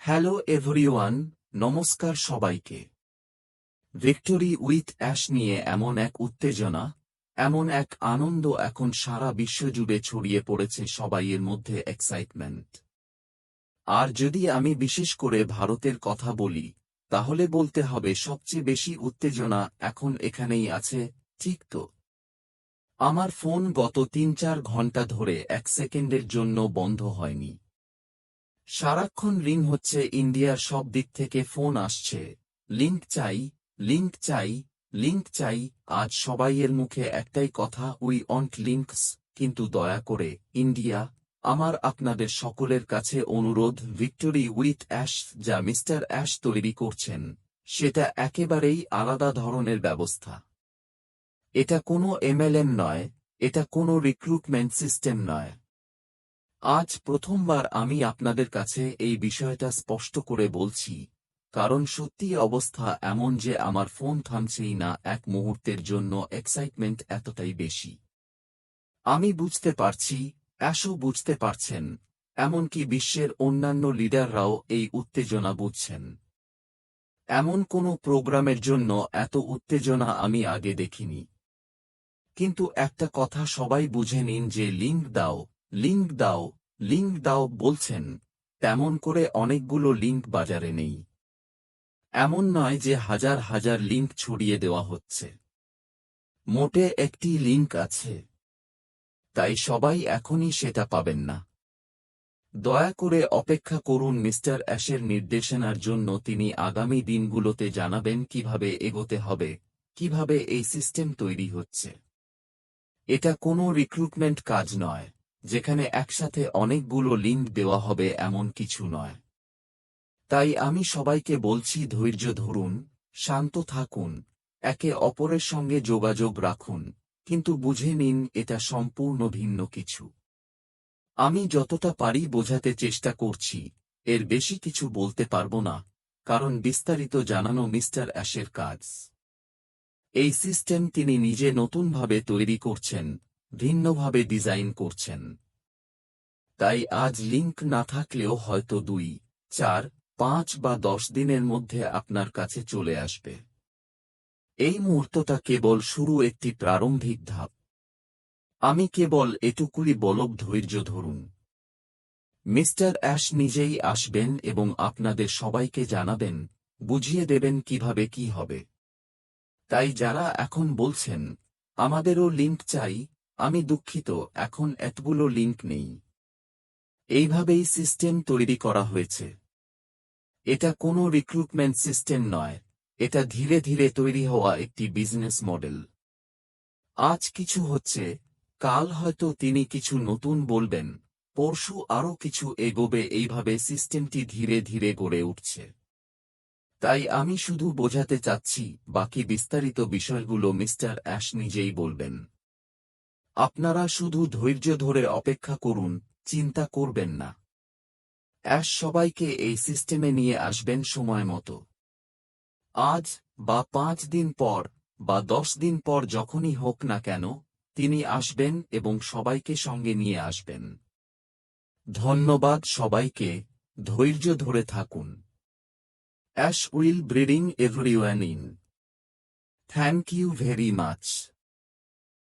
Hello everyone, নমস্কার সবাইকে। Victory with ash নিয়ে এমন এক উত্তেজনা, এমন এক আনন্দ এখন সারা বিশ্বজুড়ে ছড়িয়ে পড়েছে, সবাইয়ের মধ্যে এক্সাইটমেন্ট। আর যদি আমি বিশেষ করে ভারতের কথা বলি, তাহলে বলতে হবে সবচেয়ে বেশি উত্তেজনা এখন এখানেই আছে, ঠিক তো? আমার ফোন গত ৩-৪ ঘন্টা ধরে ১ সেকেন্ডের জন্য বন্ধ হয়নি। সারাক্ষণ রিং হচ্ছে, ইন্ডিয়ার সব দিক থেকে ফোন আসছে, লিংক চাই, লিংক চাই, লিংক চাই। আজ সবাইয়ের মুখে একটাই কথা, উই ওয়ান্ট লিংকস। কিন্তু দয়া করে ইন্ডিয়া, আমার আপনাদের সকলের কাছে অনুরোধ, ভিক্টোরি উইথ অ্যাশ যা মিস্টার অ্যাশ তৈরি করছেন, সেটা একেবারেই আলাদা ধরনের ব্যবস্থা। এটা কোনো এমএলএম নয়, এটা কোনো রিক্রুটমেন্ট সিস্টেম নয়। আজ প্রথমবার আমি আপনাদের কাছে এই বিষয়টা স্পষ্ট করে বলছি, কারণ সত্যি অবস্থা এমন যে আমার ফোন থামছেই না এক মুহূর্তের জন্য। এক্সাইটমেন্ট এতটাই বেশি। আমি বুঝতে পারছি, অ্যাশও বুঝতে পারছেন, এমনকি বিশ্বের অন্যান্য লিডাররাও এই উত্তেজনা বুঝছেন। এমন কোনো প্রোগ্রামের জন্য এত উত্তেজনা আমি আগে দেখিনি। কিন্তু একটা কথা সবাই বুঝে নিন যে লিংক দাও, লিংক দাও, লিংক দাও বলছেন, তেমন করে অনেকগুলো লিংক বাজারে নেই। এমন নয় যে হাজার হাজার লিংক ছড়িয়ে দেওয়া হচ্ছে। মোটে একটি লিংক আছে। তাই সবাই এখনই সেটা পাবেন না। দয়া করে অপেক্ষা করুন মিস্টার অ্যাশের নির্দেশনার জন্য। তিনি আগামী দিনগুলোতে জানাবেন কিভাবে এগোতে হবে, কিভাবে এই সিস্টেম তৈরি হচ্ছে। এটা কোনো রিক্রুটমেন্ট কাজ নয়, যেখানে একসাথে অনেকগুলো লিংক দেওয়া হবে, এমন কিছু নয়। তাই আমি সবাইকে বলছি, ধৈর্য ধরুন, শান্ত থাকুন, একে অপরের সঙ্গে যোগাযোগ রাখুন, কিন্তু বুঝে নিন এটা সম্পূর্ণ ভিন্ন কিছু। আমি যতটা পারি বোঝাতে চেষ্টা করছি, এর বেশি কিছু বলতে পারবো না, কারণ বিস্তারিত জানানো মিস্টার অ্যাশের কাজ। এই সিস্টেম তিনি নিজে নতুনভাবে তৈরি করছেন, ভিন্নভাবে ডিজাইন করছেন। তাই আজ লিংক না থাকলেও হয়তো ২, ৪, ৫ বা ১০ দিনের মধ্যে আপনার কাছে চলে আসবে। এই মুহূর্তটা কেবল শুরু, একটি প্রারম্ভিক ধাপ। আমি কেবল এটুকুই বলব, ধৈর্য ধরুন। মিস্টার অ্যাশ নিজেই আসবেন এবং আপনাদের সবাইকে জানাবেন, বুঝিয়ে দেবেন কিভাবে কি হবে। তাই যারা এখন বলছেন আমাদেরও লিংক চাই, আমি দুঃখিত, এখন এতগুলো লিংক নেই। এইভাবেই সিস্টেম তৈরি করা হয়েছে। এটা কোনো রিক্রুটমেন্ট সিস্টেম নয়, এটা ধীরে ধীরে তৈরি হওয়া একটি বিজনেস মডেল। আজ কিছু হচ্ছে, কাল হয়তো তিনি কিছু নতুন বলবেন, পরশু আরও কিছু এগোবে, এইভাবে সিস্টেমটি ধীরে ধীরে গড়ে উঠছে। তাই আমি শুধু বোঝাতে চাচ্ছি, বাকি বিস্তারিত বিষয়গুলো মিস্টার অ্যাশ নিজেই বলবেন। আপনারা শুধু ধৈর্য ধরে অপেক্ষা করুন, চিন্তা করবেন না। অ্যাশ সবাইকে এই সিস্টেমে নিয়ে আসবেন সময় মতো। আজ বা ৫ দিন পর বা ১০ দিন পর, যখনই হোক না কেন, তিনি আসবেন এবং সবাইকে সঙ্গে নিয়ে আসবেন। ধন্যবাদ সবাইকে, ধৈর্য ধরে থাকুন। Ash will bring everyone in. Thank you very much.